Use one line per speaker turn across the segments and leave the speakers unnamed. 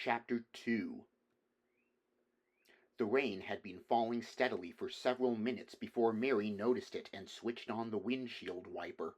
Chapter 2. The rain had been falling steadily for several minutes before Mary noticed it and switched on the windshield wiper.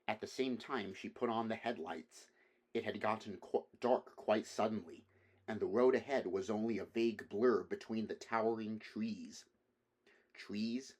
At the same time she put on the headlights. It had gotten dark quite suddenly, and the road ahead was only a vague blur between the towering trees. Trees?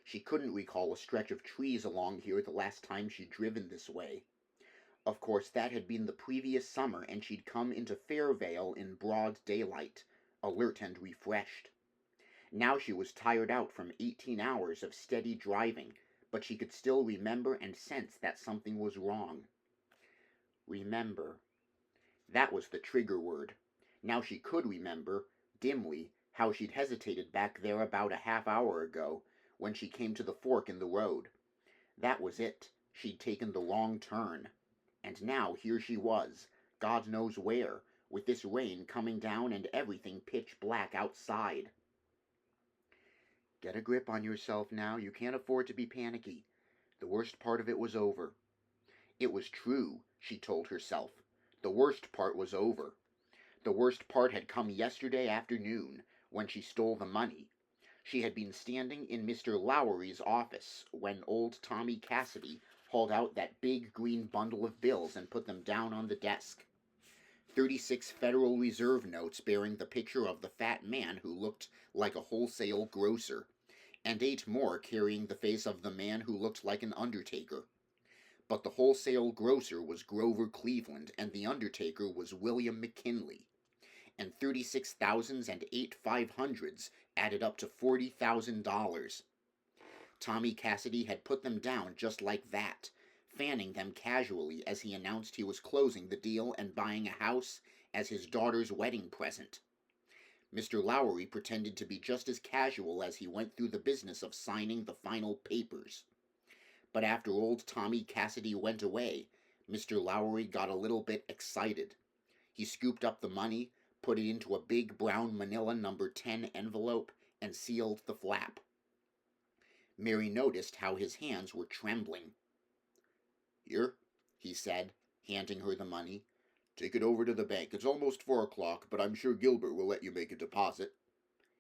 She couldn't recall a stretch of trees along here the last time she'd driven this way. Of course, that had been the previous summer, and she'd come into Fairvale in broad daylight, alert and refreshed. Now she was tired out from 18 hours of steady driving, but she could still remember and sense that something was wrong. Remember. That was the trigger word. Now she could remember, dimly, how she'd hesitated back there about a half hour ago, when she came to the fork in the road. That was it. She'd taken the wrong turn. And now here she was, God knows where, with this rain coming down and everything pitch black outside. Get a grip on yourself now. You can't afford to be panicky. The worst part of it was over. It was true, she told herself. The worst part was over. The worst part had come yesterday afternoon, when she stole the money. She had been standing in Mr. Lowery's office when old Tommy Cassidy hauled out that big green bundle of bills and put them down on the desk. 36 Federal Reserve notes bearing the picture of the fat man who looked like a wholesale grocer, and 8 more carrying the face of the man who looked like an undertaker. But the wholesale grocer was Grover Cleveland, and the undertaker was William McKinley. And 36 thousands and 8 500s added up to $40,000. Tommy Cassidy had put them down just like that, fanning them casually as he announced he was closing the deal and buying a house as his daughter's wedding present. Mr. Lowery pretended to be just as casual as he went through the business of signing the final papers. But after old Tommy Cassidy went away, Mr. Lowery got a little bit excited. He scooped up the money, put it into a big brown manila number 10 envelope, and sealed the flap. Mary noticed how his hands were trembling. "Here," he said, handing her the money. "Take it over to the bank. It's almost 4 o'clock, but I'm sure Gilbert will let you make a deposit."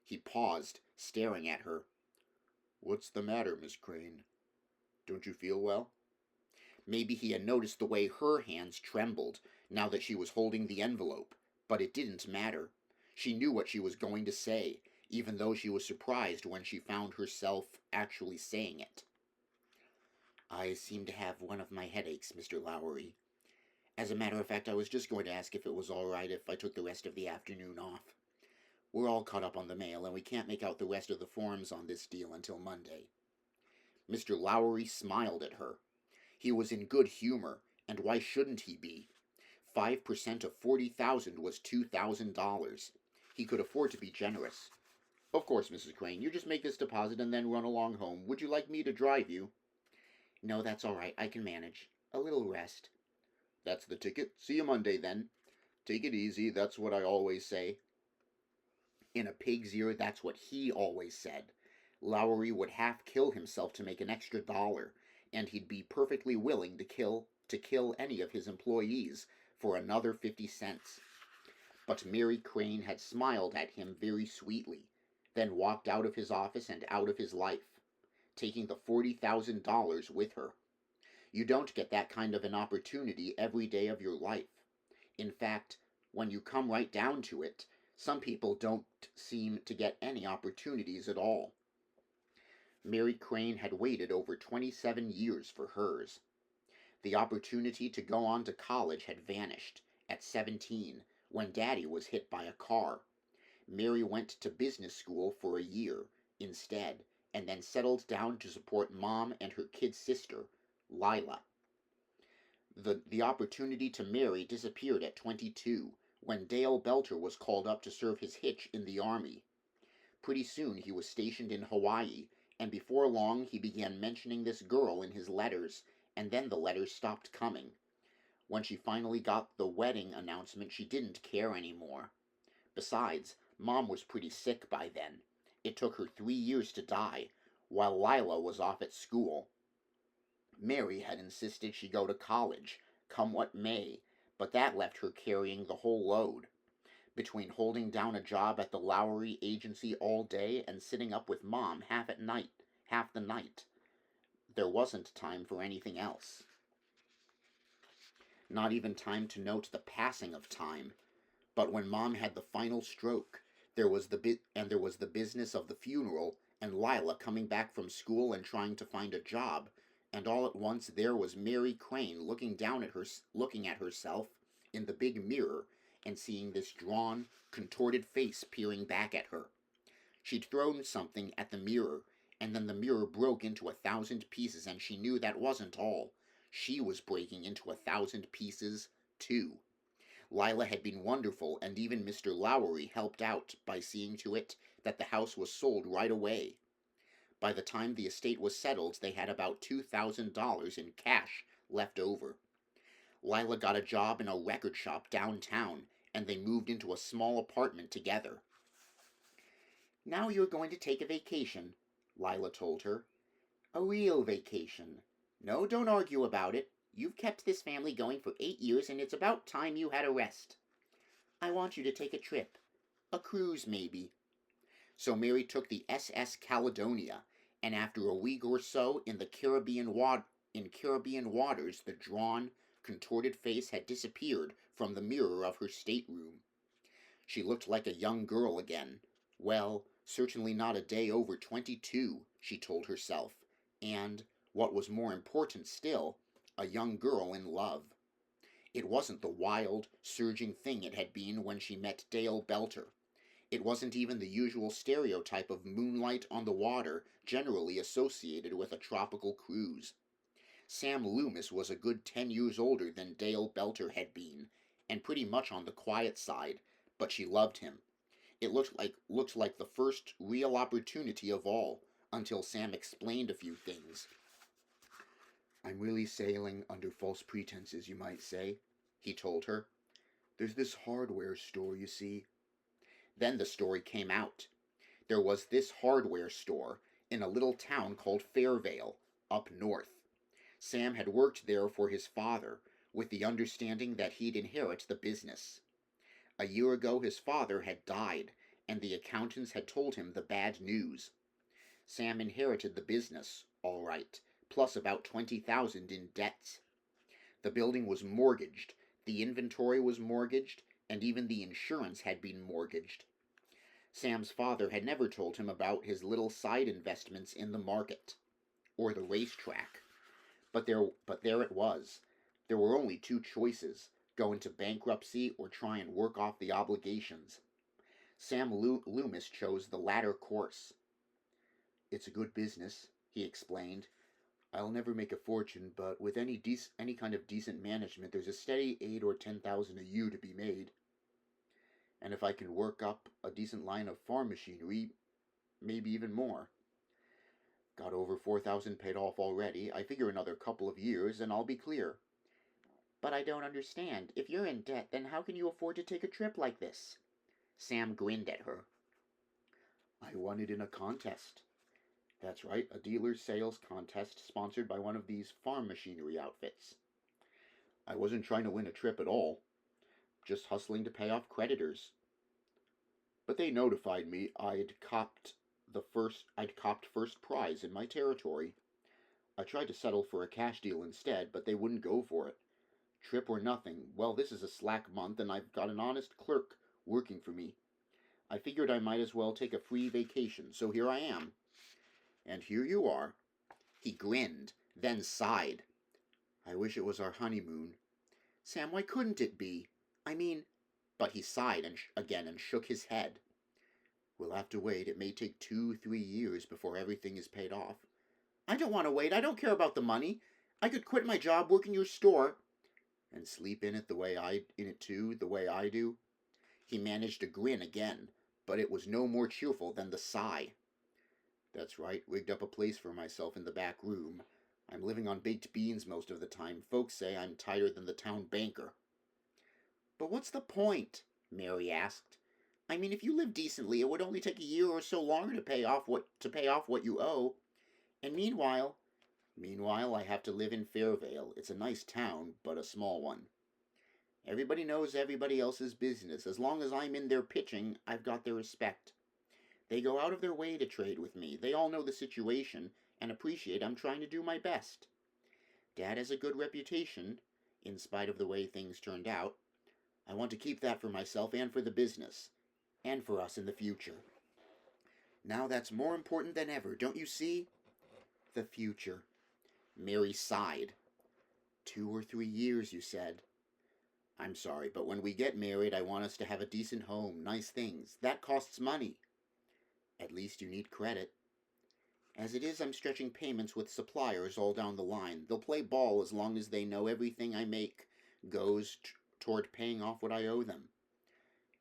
He paused, staring at her. "What's the matter, Miss Crane? Don't you feel well?" Maybe he had noticed the way her hands trembled, now that she was holding the envelope, but it didn't matter. She knew what she was going to say, even though she was surprised when she found herself actually saying it. "I seem to have one of my headaches, Mr. Lowery. As a matter of fact, I was just going to ask if it was all right if I took the rest of the afternoon off. We're all caught up on the mail, and we can't make out the rest of the forms on this deal until Monday." Mr. Lowery smiled at her. He was in good humor, and why shouldn't he be? 5% of 40,000 was $2,000. He could afford to be generous. "Of course, Mrs. Crane, you just make this deposit and then run along home. Would you like me to drive you?" "No, that's all right. I can manage. A little rest." "That's the ticket. See you Monday, then. Take it easy. That's what I always say." In a pig's ear, that's what he always said. Lowery would half kill himself to make an extra $1, and he'd be perfectly willing to kill any of his employees for another 50 cents. But Mary Crane had smiled at him very sweetly, then walked out of his office and out of his life, taking the $40,000 with her. You don't get that kind of an opportunity every day of your life. In fact, when you come right down to it, some people don't seem to get any opportunities at all. Mary Crane had waited over 27 years for hers. The opportunity to go on to college had vanished at 17 when Daddy was hit by a car. Mary went to business school for a year instead, and then settled down to support Mom and her kid sister, Lila. The opportunity to marry disappeared at 22 when Dale Belter was called up to serve his hitch in the Army. Pretty soon he was stationed in Hawaii, and before long he began mentioning this girl in his letters, and then the letters stopped coming. When she finally got the wedding announcement, she didn't care anymore. Besides, Mom was pretty sick by then. It took her 3 years to die, while Lila was off at school. Mary had insisted she go to college, come what may, but that left her carrying the whole load. between holding down a job at the Lowry agency all day and sitting up with Mom half the night. There wasn't time for anything else. Not even time to note the passing of time. But when Mom had the final stroke, there was the business of the funeral, and Lila coming back from school and trying to find a job, and all at once there was Mary Crane looking at herself in the big mirror and seeing this drawn, contorted face peering back at her. She'd thrown something at the mirror, and then the mirror broke into 1,000 pieces, and she knew that wasn't all. She was breaking into 1,000 pieces, too. Lila had been wonderful, and even Mr. Lowry helped out by seeing to it that the house was sold right away. By the time the estate was settled, they had about $2,000 in cash left over. Lila got a job in a record shop downtown, and they moved into a small apartment together. "Now you're going to take a vacation," Lila told her. "A real vacation. No, don't argue about it. You've kept this family going for 8 years, and it's about time you had a rest. I want you to take a trip. A cruise, maybe." So Mary took the SS Caledonia, and after a week or so in Caribbean waters, the drawn, contorted face had disappeared from the mirror of her stateroom. She looked like a young girl again. Well, certainly not a day over 22, she told herself, and, what was more important still, a young girl in love. It wasn't the wild, surging thing it had been when she met Dale Belter. It wasn't even the usual stereotype of moonlight on the water generally associated with a tropical cruise. Sam Loomis was a good 10 years older than Dale Belter had been, and pretty much on the quiet side, but she loved him. It looked like the first real opportunity of all, until Sam explained a few things. "I'm really sailing under false pretenses, you might say," he told her. "There's this hardware store, you see." Then the story came out. There was this hardware store in a little town called Fairvale, up north. Sam had worked there for his father, with the understanding that he'd inherit the business. A year ago his father had died, and the accountants had told him the bad news. Sam inherited the business, all right, plus about $20,000 in debts. The building was mortgaged, the inventory was mortgaged, and even the insurance had been mortgaged. Sam's father had never told him about his little side investments in the market, or the racetrack. But there it was. There were only two choices, go into bankruptcy or try and work off the obligations. Sam Loomis chose the latter course. "It's a good business," he explained. "I'll never make a fortune, but with any kind of decent management, there's a steady $8,000 or $10,000 a year to be made. And if I can work up a decent line of farm machinery, maybe even more. Got over $4,000 paid off already. I figure another couple of years and I'll be clear." "But I don't understand. If you're in debt, then how can you afford to take a trip like this?" Sam grinned at her. "I won it in a contest. That's right, a dealer's sales contest sponsored by one of these farm machinery outfits. I wasn't trying to win a trip at all, just hustling to pay off creditors. But they notified me I'd copped first prize in my territory. I tried to settle for a cash deal instead, but they wouldn't go for it. Trip or nothing. Well, this is a slack month, and I've got an honest clerk working for me. I figured I might as well take a free vacation, so here I am. And here you are." He grinned, then sighed. "I wish it was our honeymoon." "Sam, why couldn't it be? I mean—" But he sighed again and shook his head. "We'll have to wait. It may take 2-3 years before everything is paid off." "I don't want to wait. I don't care about the money. I could quit my job, work in your store." "And sleep in it the way I do." He managed a grin again, but it was no more cheerful than the sigh. "That's right, rigged up a place for myself in the back room. I'm living on baked beans most of the time. Folks say I'm tighter than the town banker." "But what's the point?" Mary asked. "I mean, if you live decently, it would only take a year or so longer to pay off what you owe. And meanwhile, I have to live in Fairvale. It's a nice town, but a small one." Everybody knows everybody else's business. As long as I'm in there pitching, I've got their respect. They go out of their way to trade with me. They all know the situation and appreciate I'm trying to do my best. Dad has a good reputation, in spite of the way things turned out. I want to keep that for myself and for the business, and for us in the future. Now that's more important than ever, don't you see? The future. Mary sighed. 2 or 3 years, you said. I'm sorry, but when we get married, I want us to have a decent home, nice things. That costs money. At least you need credit. As it is, I'm stretching payments with suppliers all down the line. They'll play ball as long as they know everything I make goes toward paying off what I owe them.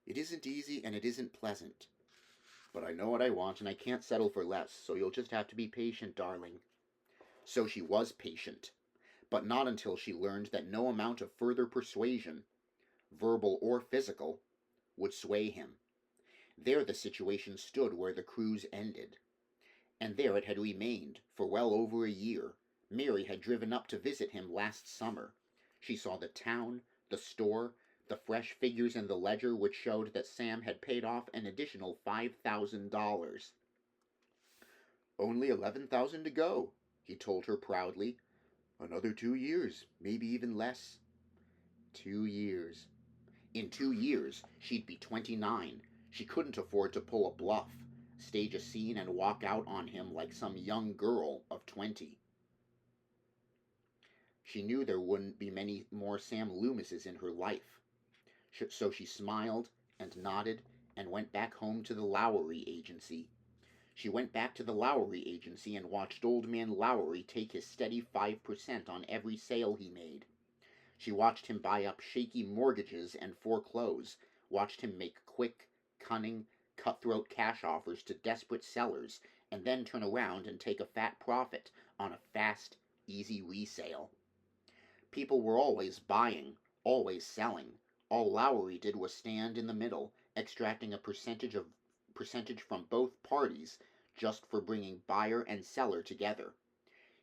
It isn't easy and it isn't pleasant. But I know what I want and I can't settle for less, so you'll just have to be patient, darling. So she was patient, but not until she learned that no amount of further persuasion, verbal or physical, would sway him. There the situation stood where the cruise ended. And there it had remained for well over a year. Mary had driven up to visit him last summer. She saw the town, the store, the fresh figures in the ledger which showed that Sam had paid off an additional $5,000. Only 11,000 to go, he told her proudly. Another 2 years, maybe even less. 2 years. In 2 years, she'd be 29. She couldn't afford to pull a bluff, stage a scene and walk out on him like some young girl of 20. She knew there wouldn't be many more Sam Loomises in her life. So she smiled and nodded and went back home to the Lowry agency. She went back to the Lowry agency and watched old man Lowry take his steady 5% on every sale he made. She watched him buy up shaky mortgages and foreclose, watched him make quick, cunning, cutthroat cash offers to desperate sellers, and then turn around and take a fat profit on a fast, easy resale. People were always buying, always selling. All Lowry did was stand in the middle, extracting a percentage from both parties just for bringing buyer and seller together.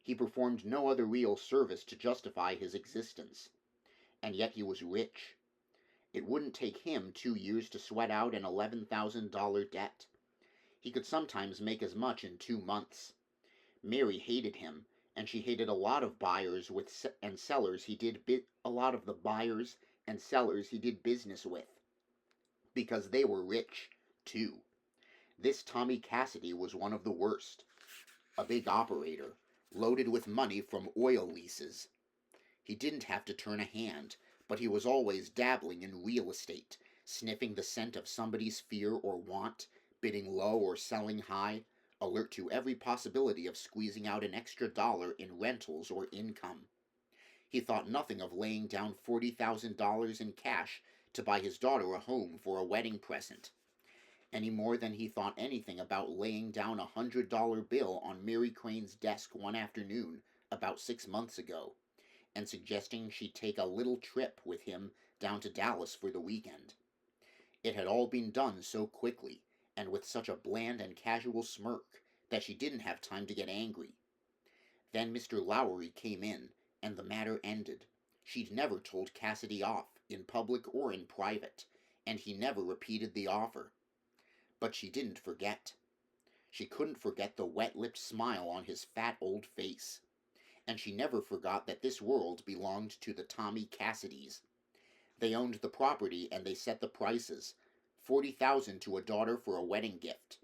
He performed no other real service to justify his existence. And yet he was rich. It wouldn't take him 2 years to sweat out an $11,000 debt. He could sometimes make as much in 2 months. Mary hated him, and she hated a lot of buyers and sellers he did business with, because they were rich too. This Tommy Cassidy was one of the worst. A big operator, loaded with money from oil leases. He didn't have to turn a hand, but he was always dabbling in real estate, sniffing the scent of somebody's fear or want, bidding low or selling high, alert to every possibility of squeezing out an extra dollar in rentals or income. He thought nothing of laying down $40,000 in cash to buy his daughter a home for a wedding present, any more than he thought anything about laying down a $100 bill on Mary Crane's desk one afternoon about 6 months ago, and suggesting she take a little trip with him down to Dallas for the weekend. It had all been done so quickly, and with such a bland and casual smirk, that she didn't have time to get angry. Then Mr. Lowry came in, and the matter ended. She'd never told Cassidy off, in public or in private, and he never repeated the offer. But she didn't forget. She couldn't forget the wet-lipped smile on his fat old face. And she never forgot that this world belonged to the Tommy Cassidys. They owned the property and they set the prices. $40,000 to a daughter for a wedding gift.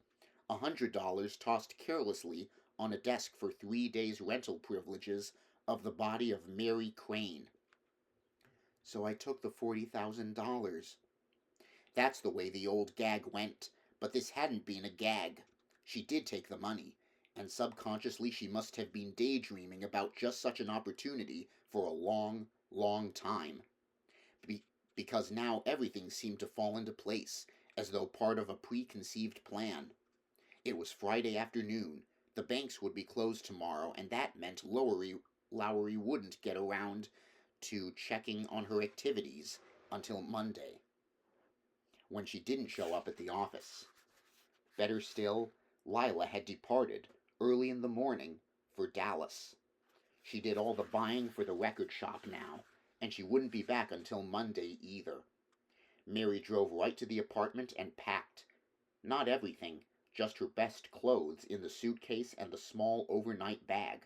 $100 tossed carelessly on a desk for 3 days' rental privileges of the body of Mary Crane. So I took the $40,000. That's the way the old gag went, but this hadn't been a gag. She did take the money, and subconsciously she must have been daydreaming about just such an opportunity for a long, long time. Because now everything seemed to fall into place, as though part of a preconceived plan. It was Friday afternoon. The banks would be closed tomorrow, and that meant Lowry wouldn't get around to checking on her activities until Monday, when she didn't show up at the office. Better still, Lila had departed, early in the morning, for Dallas. She did all the buying for the record shop now, and she wouldn't be back until Monday either. Mary drove right to the apartment and packed. Not everything, just her best clothes in the suitcase and the small overnight bag.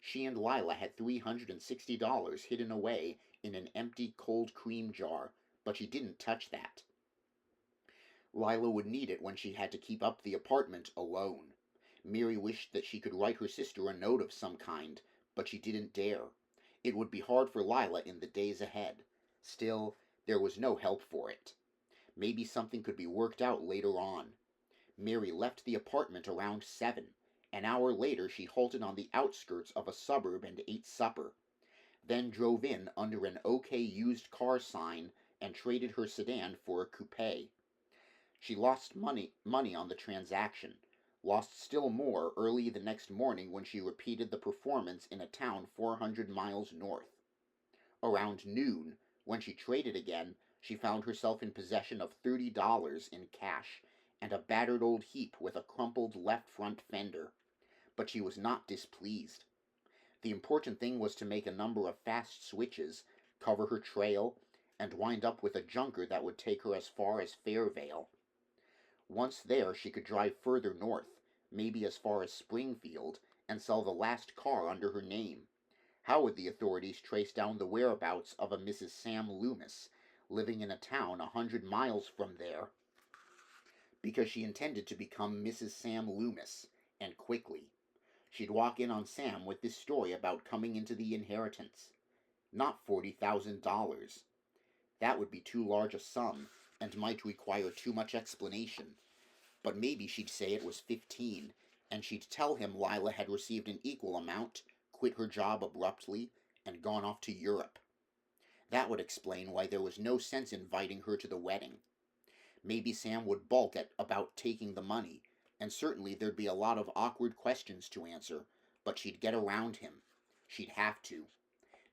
She and Lila had $360 hidden away in an empty cold cream jar, but she didn't touch that. Lila would need it when she had to keep up the apartment alone. Mary wished that she could write her sister a note of some kind, but she didn't dare. It would be hard for Lila in the days ahead. Still, there was no help for it. Maybe something could be worked out later on. Mary left the apartment around 7. An hour later she halted on the outskirts of a suburb and ate supper, then drove in under an OK used car sign and traded her sedan for a coupe. She lost money on the transaction, lost still more early the next morning when she repeated the performance in a town 400 miles north. Around noon, when she traded again, she found herself in possession of $30 in cash and a battered old heap with a crumpled left front fender. But she was not displeased. The important thing was to make a number of fast switches, cover her trail, and wind up with a junker that would take her as far as Fairvale. Once there, she could drive further north, maybe as far as Springfield, and sell the last car under her name. How would the authorities trace down the whereabouts of a Mrs. Sam Loomis, living in a town 100 miles from there? Because she intended to become Mrs. Sam Loomis, and quickly. She'd walk in on Sam with this story about coming into the inheritance. Not $40,000. That would be too large a sum, and might require too much explanation. But maybe she'd say it was 15, and she'd tell him Lila had received an equal amount, quit her job abruptly, and gone off to Europe. That would explain why there was no sense inviting her to the wedding. Maybe Sam would balk about taking the money, and certainly there'd be a lot of awkward questions to answer, but she'd get around him. She'd have to.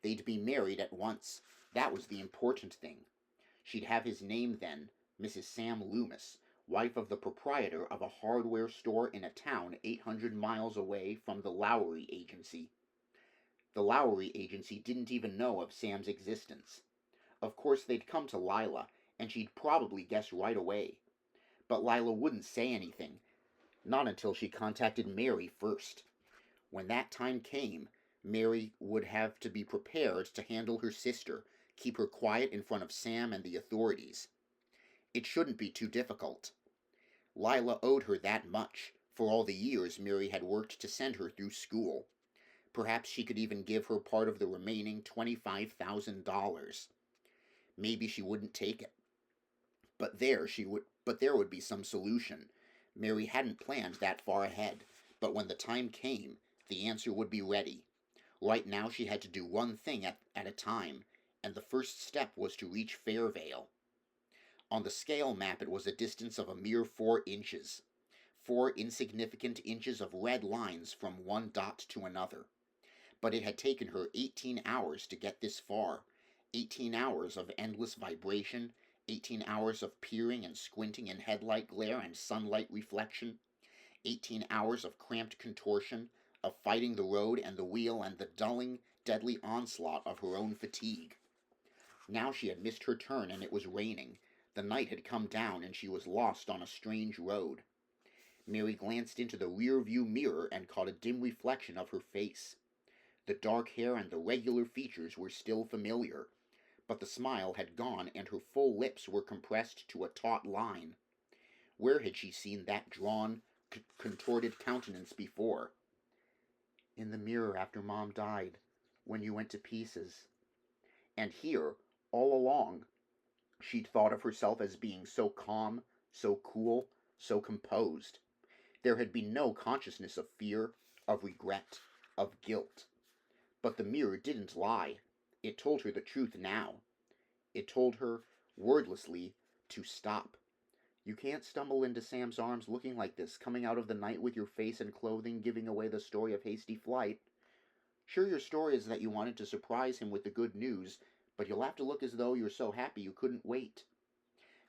They'd be married at once. That was the important thing. She'd have his name then, Mrs. Sam Loomis, wife of the proprietor of a hardware store in a town 800 miles away from the Lowry Agency. The Lowry Agency didn't even know of Sam's existence. Of course they'd come to Lila, and she'd probably guess right away. But Lila wouldn't say anything, not until she contacted Mary first. When that time came, Mary would have to be prepared to handle her sister, keep her quiet in front of Sam and the authorities. It shouldn't be too difficult. Lila owed her that much, for all the years Mary had worked to send her through school. Perhaps she could even give her part of the remaining $25,000. Maybe she wouldn't take it. But there would be some solution. Mary hadn't planned that far ahead, but when the time came, the answer would be ready. Right now she had to do one thing at a time, and the first step was to reach Fairvale. On the scale map it was a distance of a mere 4 inches. 4 insignificant inches of red lines from one dot to another. But it had taken her 18 hours to get this far. 18 hours of endless vibration, 18 hours of peering and squinting in headlight glare and sunlight reflection, 18 hours of cramped contortion, of fighting the road and the wheel and the dulling, deadly onslaught of her own fatigue. Now she had missed her turn and it was raining. The night had come down and she was lost on a strange road. Mary glanced into the rear-view mirror and caught a dim reflection of her face. The dark hair and the regular features were still familiar, but the smile had gone and her full lips were compressed to a taut line. Where had she seen that drawn, contorted countenance before? In the mirror after Mom died, when you went to pieces. And here, all along, she'd thought of herself as being so calm, so cool, so composed. There had been no consciousness of fear, of regret, of guilt. But the mirror didn't lie. It told her the truth now. It told her, wordlessly, to stop. You can't stumble into Sam's arms looking like this, coming out of the night with your face and clothing giving away the story of hasty flight. Sure, your story is that you wanted to surprise him with the good news, but you'll have to look as though you're so happy you couldn't wait.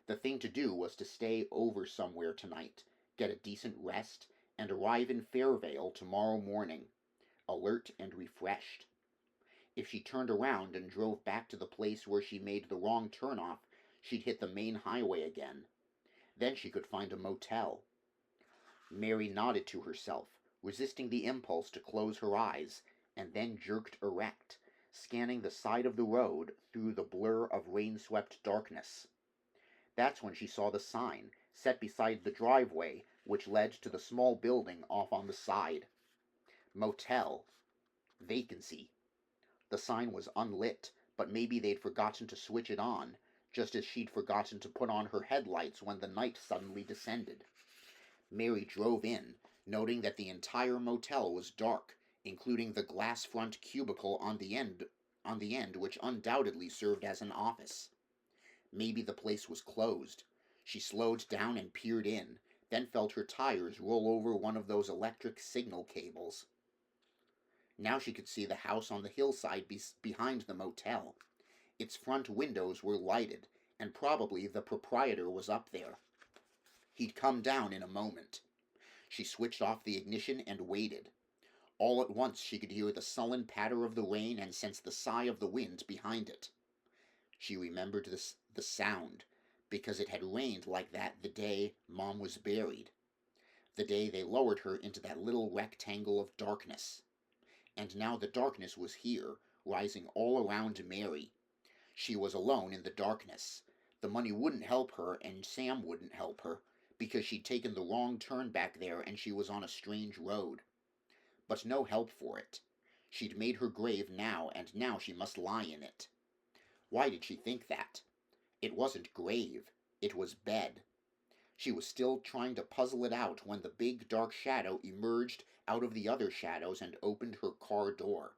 The thing to do was to stay over somewhere tonight, get a decent rest, and arrive in Fairvale tomorrow morning, alert and refreshed. If she turned around and drove back to the place where she made the wrong turnoff, she'd hit the main highway again. Then she could find a motel. Mary nodded to herself, resisting the impulse to close her eyes, and then jerked erect, scanning the side of the road through the blur of rain-swept darkness. That's when she saw the sign, set beside the driveway, which led to the small building off on the side. Motel. Vacancy. The sign was unlit, but maybe they'd forgotten to switch it on, just as she'd forgotten to put on her headlights when the night suddenly descended. Mary drove in, noting that the entire motel was dark, including the glass front cubicle on the end which undoubtedly served as an office. Maybe the place was closed. She slowed down and peered in, then felt her tires roll over one of those electric signal cables. Now she could see the house on the hillside behind the motel. Its front windows were lighted, and probably the proprietor was up there. He'd come down in a moment. She switched off the ignition and waited. All at once she could hear the sullen patter of the rain and sense the sigh of the wind behind it. She remembered the sound, because it had rained like that the day Mom was buried, the day they lowered her into that little rectangle of darkness. And now the darkness was here, rising all around Mary. She was alone in the darkness. The money wouldn't help her, and Sam wouldn't help her, because she'd taken the wrong turn back there and she was on a strange road. But no help for it. She'd made her grave now, and now she must lie in it. Why did she think that? It wasn't grave, it was bed. She was still trying to puzzle it out when the big dark shadow emerged out of the other shadows and opened her car door.